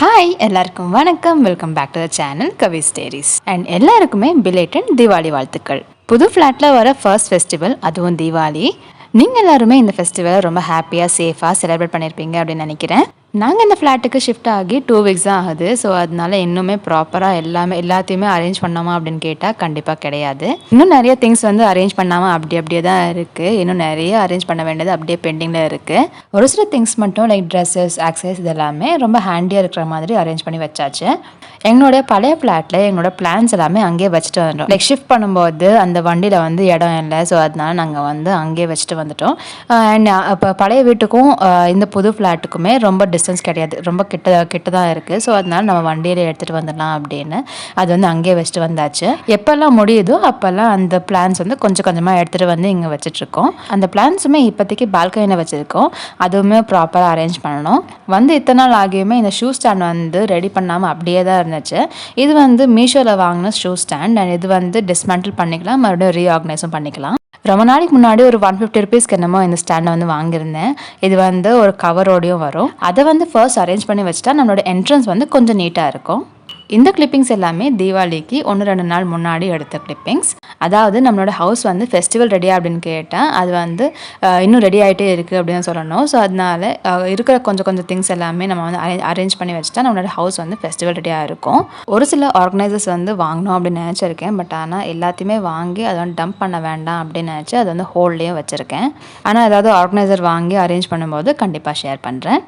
Hi எல்லாருக்கும் வணக்கம். Welcome back to the channel Kavi stories. And எல்லாருக்குமே பிலேட்டட் தீபாவளி வாழ்த்துக்கள். புது ஃப்ளாட்டில் வர ஃபர்ஸ்ட் ஃபெஸ்டிவல், அதுவும் தீபாவளி. நீங்கள் எல்லாருமே இந்த ஃபெஸ்டிவலை ரொம்ப ஹாப்பியாக சேஃபாக செலிப்ரேட் பண்ணியிருப்பீங்க அப்படின்னு நினைக்கிறேன். நாங்கள் இந்த ஃப்ளாட்டுக்கு ஷிஃப்ட் ஆகி 2 வீக்ஸ் தான் ஆகுது. ஸோ அதனால இன்னுமே ப்ராப்பராக எல்லாத்தையுமே அரேஞ்ச் பண்ணோமா அப்படின்னு கேட்டால் கண்டிப்பாக கிடையாது. இன்னும் நிறைய திங்ஸ் வந்து அரேஞ்ச் பண்ணாமல் அப்படியே தான் இருக்குது. இன்னும் நிறைய அரேஞ்ச் பண்ண வேண்டியது அப்படியே பெண்டிங்கில் இருக்குது. ஒரு சில திங்ஸ் மட்டும் லைக் ட்ரெஸ்ஸஸ், ஆக்சசரிஸ் இதெல்லாமே ரொம்ப ஹேண்டியாக இருக்கிற மாதிரி அரேஞ்ச் பண்ணி வச்சாச்சு. எங்களுடைய பழைய ஃப்ளாட்டில் எங்களோட பிளான்ஸ் எல்லாமே அங்கேயே வச்சுட்டு வந்துட்டோம். லைக் ஷிஃப்ட் பண்ணும்போது அந்த வண்டியில் வந்து இடம் இல்லை. ஸோ அதனால நாங்கள் வந்து அங்கேயே வச்சுட்டு வந்துட்டோம். அண்ட் இப்போ பழைய வீட்டுக்கும் இந்த புது ஃப்ளாட்டுக்குமே ரொம்ப டிஸ்டன்ஸ் கிடையாது, ரொம்ப கிட்ட தான் இருக்குது. ஸோ அதனால நம்ம வண்டியிலே எடுத்துகிட்டு வந்துடலாம் அப்படின்னு அது வந்து அங்கேயே வச்சுட்டு வந்தாச்சு. எப்போல்லாம் முடியுதோ அப்போல்லாம் அந்த பிளான்ஸ் வந்து கொஞ்சம் கொஞ்சமாக எடுத்துகிட்டு வந்து இங்கே வச்சிட்ருக்கோம். அந்த பிளான்ஸுமே இப்போதைக்கு பால்கனியில் வச்சுருக்கோம். அதுவுமே ப்ராப்பராக அரேஞ்ச் பண்ணணும். வந்து இத்தனை நாள் ஆகியுமே இந்த ஷூ ஸ்டாண்ட் வந்து ரெடி பண்ணாமல் அப்படியே தான் இருந்துச்சு. இது வந்து மீஷோவில் வாங்கின ஷூ ஸ்டாண்ட். அண்ட் இது வந்து டிஸ்மேண்டில் பண்ணிக்கலாம், மறுபடியும் ரீஆர்கனைஸும் பண்ணிக்கலாம். ரொம்ப நாளைக்கு முன்னாடி ஒரு 150 ருபீஸ்க்கு என்னமோ இந்த ஸ்டாண்டை வந்து வாங்கியிருந்தேன். இது வந்து ஒரு கவரோடையும் வரும். அதை வந்து ஃபர்ஸ்ட் அரேஞ்ச் பண்ணி வச்சுட்டா நம்மளோட என்ட்ரன்ஸ் வந்து கொஞ்சம் நீட்டாக இருக்கும். இந்த கிளிப்பிங்ஸ் எல்லாமே தீபாவளிக்கு 1-2 நாள் முன்னாடி எடுத்த கிளிப்பிங்ஸ். அதாவது நம்மளோட ஹவுஸ் வந்து ஃபெஸ்டிவல் ரெடியா அப்படின்னு கேட்டால் அது வந்து இன்னும் ரெடி ஆகிட்டே இருக்குது அப்படின்னு சொல்லணும். ஸோ அதனால இருக்கிற கொஞ்சம் திங்ஸ் எல்லாமே நம்ம வந்து அரேஞ்ச் பண்ணி வச்சுட்டா நம்மளோட ஹவுஸ் வந்து ஃபெஸ்டிவல் ரெடியாக இருக்கும். ஒரு சில ஆர்கனைசர்ஸ் வந்து வாங்கணும் அப்படின்னு நினச்சிருக்கேன். பட் ஆனால் எல்லாத்தையுமே வாங்கி அதை வந்து டம்ப் பண்ண வேண்டாம் அப்படின்னு நினச்சி அதை வந்து ஹோல்ட்லேயும் வச்சுருக்கேன். ஆனால் ஏதாவது ஆர்கனைசர் வாங்கி அரேஞ்ச் பண்ணும்போது கண்டிப்பாக ஷேர் பண்ணுறேன்.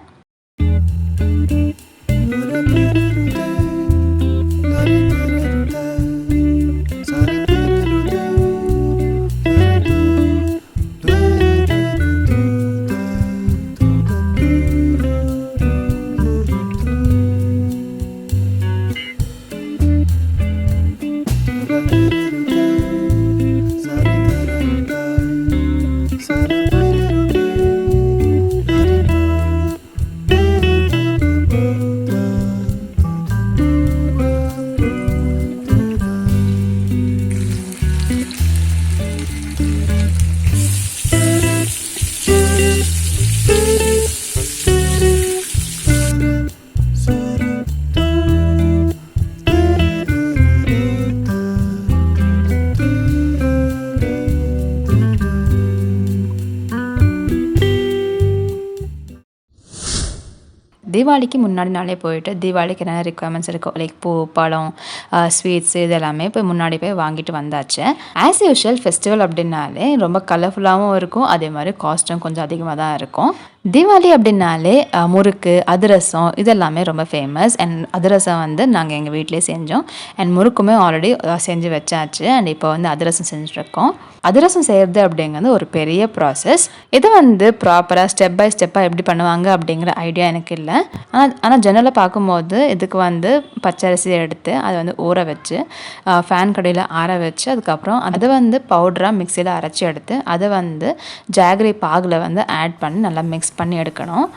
தீபாவளிக்கு முன்னாடி நாளே போயிட்டு தீபாவளிக்கு என்னென்ன ரிக்குவயர்மெண்ட்ஸ் இருக்கும், லைக் பூ, பழம், ஸ்வீட்ஸ் இதெல்லாமே போய் முன்னாடி போய் வாங்கிட்டு வந்தாச்சு. ஆஸ் யூஷுவல் ஃபெஸ்டிவல் அப்படின்னாலே ரொம்ப கலர்ஃபுல்லாகவும் இருக்கும், அதே மாதிரி காஸ்ட்டும் கொஞ்சம் அதிகமாக தான் இருக்கும். தீபாவளி அப்படின்னாலே முறுக்கு, அதிரசம் இதெல்லாமே ரொம்ப ஃபேமஸ். அண்ட் அதிரசம் வந்து நாங்கள் எங்கள் வீட்டிலே செஞ்சோம். அண்ட் முறுக்குமே ஆல்ரெடி செஞ்சு வச்சாச்சு. அண்ட் இப்போ வந்து அதிரசம் செஞ்சுட்ருக்கோம். அதிரசம் செய்கிறது அப்படிங்கிறது ஒரு பெரிய ப்ராசஸ். இதை வந்து ப்ராப்பராக ஸ்டெப் பை ஸ்டெப்பாக எப்படி பண்ணுவாங்க அப்படிங்கிற ஐடியா எனக்கு இல்லை. ஆனால் ஜெனரலாக பார்க்கும்போது இதுக்கு வந்து பச்சரிசி எடுத்து அதை வந்து ஊற வச்சு ஃபேன் கடையில் ஆற வச்சு அதுக்கப்புறம் அதை வந்து பவுடராக மிக்சியில் அரைச்சி எடுத்து அதை வந்து ஜாகரி பாகில் வந்து ஆட் பண்ணி நல்லா மிக்ஸ் பண்ணி எடுக்கணும்.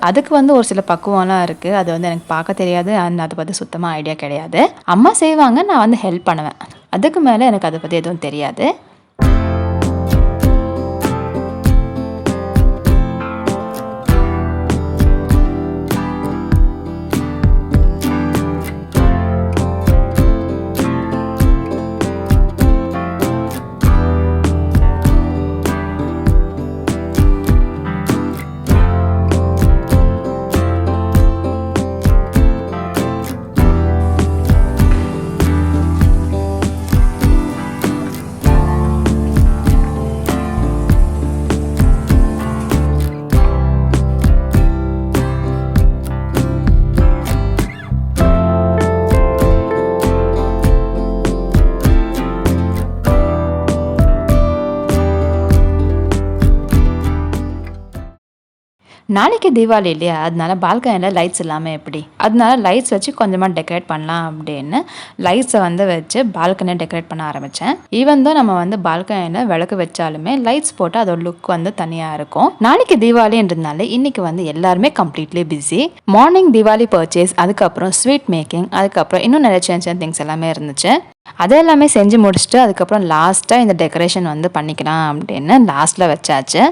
அதுக்கு வந்து ஒரு சில பக்குவம்லாம் இருக்குது. அது வந்து எனக்கு பார்க்க தெரியாது. அதை பற்றி சுத்தமாக ஐடியா கிடையாது. அம்மா செய்வாங்க, நான் வந்து ஹெல்ப் பண்ணுவேன். அதுக்கு மேலே எனக்கு அதை பற்றி எதுவும் தெரியாது. நாளைக்கு தீபாவளி இல்லையா, அதனால பால்கனியில் லைட்ஸ் இல்லாமல் எப்படி, அதனால லைட்ஸ் வச்சு கொஞ்சமாக டெக்கரேட் பண்ணலாம் அப்படின்னு லைட்ஸை வந்து வச்சு பால்கனியை டெக்கரேட் பண்ண ஆரம்பித்தேன். ஈவன் தான் நம்ம வந்து பால்கனியில் விளக்கு வச்சாலுமே லைட்ஸ் போட்டு அதோட லுக் வந்து தனியாக இருக்கும். நாளைக்கு தீபாவளின்றதுனால இன்னைக்கு வந்து எல்லாருமே completely busy. Morning Deepavali purchase, அதுக்கப்புறம் ஸ்வீட் மேக்கிங், அதுக்கப்புறம் இன்னும் நிறைய சின்ன திங்ஸ் எல்லாமே இருந்துச்சு. அதெல்லாமே செஞ்சு முடிச்சுட்டு அதுக்கப்புறம் லாஸ்ட்டாக இந்த டெக்கரேஷன் வந்து பண்ணிக்கலாம் அப்படின்னு லாஸ்ட்டில் வச்சாச்சு.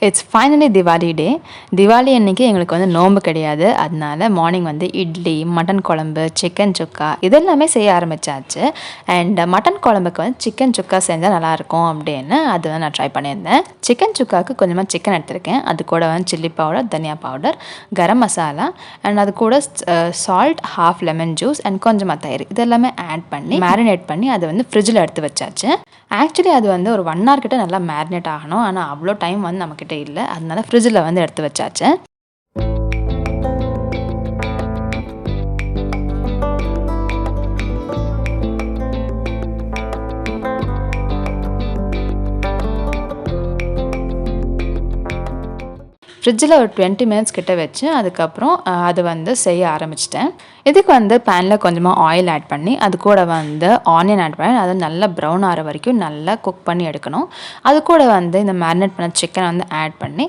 இட்ஸ் ஃபைனலி திவாலி டே. திவாலி அன்னைக்கு எங்களுக்கு வந்து நோன்பு கிடையாது. அதனால மார்னிங் வந்து இட்லி, மட்டன் குழம்பு, சிக்கன் சுக்கா இதெல்லாமே செய்ய ஆரம்பித்தாச்சு. அண்ட் மட்டன் குழம்புக்கு வந்து சிக்கன் சுக்கா செஞ்சால் நல்லாயிருக்கும் அப்படின்னு அது வந்து நான் ட்ரை பண்ணியிருந்தேன். சிக்கன் சுக்காவுக்கு கொஞ்சமாக சிக்கன் எடுத்திருக்கேன். அது கூட வந்து சில்லி பவுடர், தனியா பவுடர், கரம் மசாலா அண்ட் அது கூட salt, half lemon juice and கொஞ்சமாக தயிர் இதெல்லாமே ஆட் பண்ணி மேரினேட் பண்ணி அதை வந்து ஃப்ரிட்ஜில் எடுத்து வச்சாச்சு. ஆக்சுவலி அது வந்து ஒரு 1 hour கிட்ட நல்லா மேரினேட் ஆகணும். ஆனால் அவ்வளோ டைம் வந்து நம்மக்கிட்ட இல்லை. அதனால ஃப்ரிட்ஜில் வந்து எடுத்து வச்சாச்சு. ஃப்ரிட்ஜில் ஒரு 20 minutes கிட்ட வச்சு அதுக்கப்புறம் அது வந்து செய்ய ஆரம்பிச்சிட்டேன். இதுக்கு வந்து பேனில் கொஞ்சமாக ஆயில் ஆட் பண்ணி அது கூட வந்து ஆனியன் ஆட் பண்ணி அதை நல்லா ப்ரௌன் ஆகிற வரைக்கும் நல்லா குக் பண்ணி எடுக்கணும். அது கூட வந்து இந்த மேரினேட் பண்ண சிக்கனை வந்து ஆட் பண்ணி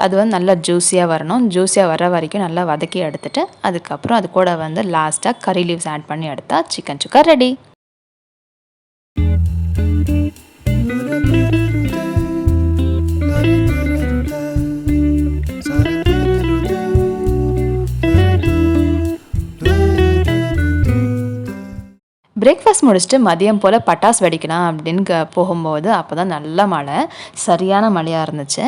அது வந்து நல்லா ஜூஸியாக வரணும். ஜூஸியாக வர வரைக்கும் நல்லா வதக்கி எடுத்துட்டு அதுக்கப்புறம் அது கூட வந்து லாஸ்ட்டாக கறி லீவ்ஸ் ஆட் பண்ணி எடுத்தால் சிக்கன் சுக்கா ரெடி. பிரேக்ஃபாஸ்ட் முடிச்சுட்டு மதியம் போல் பட்டாசு வெடிக்கலாம் அப்படின்னு போகும்போது அப்போ தான் நல்ல மழை, சரியான மழையாக இருந்துச்சு.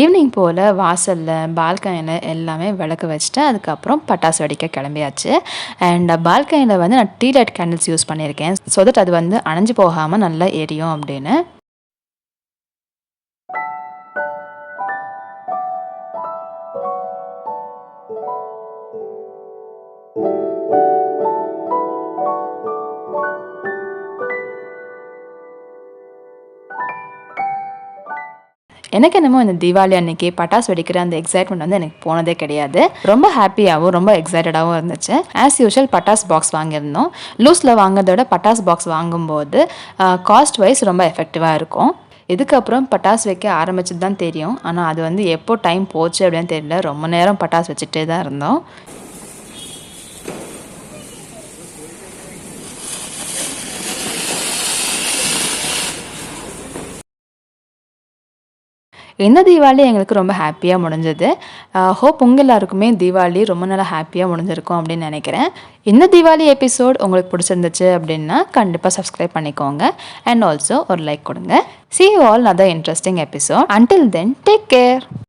ஈவினிங் போல் வாசலில், பால்கனியில் எல்லாமே விளக்கு வச்சுட்டு அதுக்கப்புறம் பட்டாசு வெடிக்க கிளம்பியாச்சு. அண்ட் பால்கனியில் வந்து நான் டீ லைட் கேண்டில்ஸ் யூஸ் பண்ணியிருக்கேன். ஸோ தட் அது வந்து அணைஞ்சு போகாமல் நல்லா எரியும் அப்படின்னு. எனக்கு என்னமோ இந்த தீபாவளி அன்னைக்கு பட்டாசு வெடிக்கிற அந்த எக்ஸைட்மெண்ட் வந்து எனக்கு போனதே கிடையாது. ரொம்ப ஹாப்பியாகவும் ரொம்ப எக்ஸைட்டடாகவும் இருந்துச்சு. ஆஸ் யூஷுவல் பட்டாஸ் பாக்ஸ் வாங்கியிருந்தோம். லூஸில் வாங்குறத விட பட்டாஸ் பாக்ஸ் வாங்கும்போது காஸ்ட் வைஸ் ரொம்ப எஃபெக்டிவாக இருக்கும். இதுக்கப்புறம் பட்டாசு வைக்க ஆரம்பிச்சது தான் தெரியும். ஆனால் அது வந்து எப்போ டைம் போச்சு அப்படின்னு தெரியல. ரொம்ப நேரம் பட்டாசு வச்சுட்டே தான் இருந்தோம். இந்த தீபாவளி எங்களுக்கு ரொம்ப ஹாப்பியாக முடிஞ்சது. ஹோப் உங்கள் எல்லாருக்குமே தீபாவளி ரொம்ப நல்லா ஹாப்பியாக முடிஞ்சிருக்கும் அப்படின்னு நினைக்கிறேன். இந்த தீபாவளி எபிசோட் உங்களுக்கு பிடிச்சிருந்துச்சு அப்படின்னா கண்டிப்பாக சப்ஸ்கிரைப் பண்ணிக்கோங்க அண்ட் ஆல்சோ ஒரு லைக் கொடுங்க. See you all another interesting episode. Until then, take care.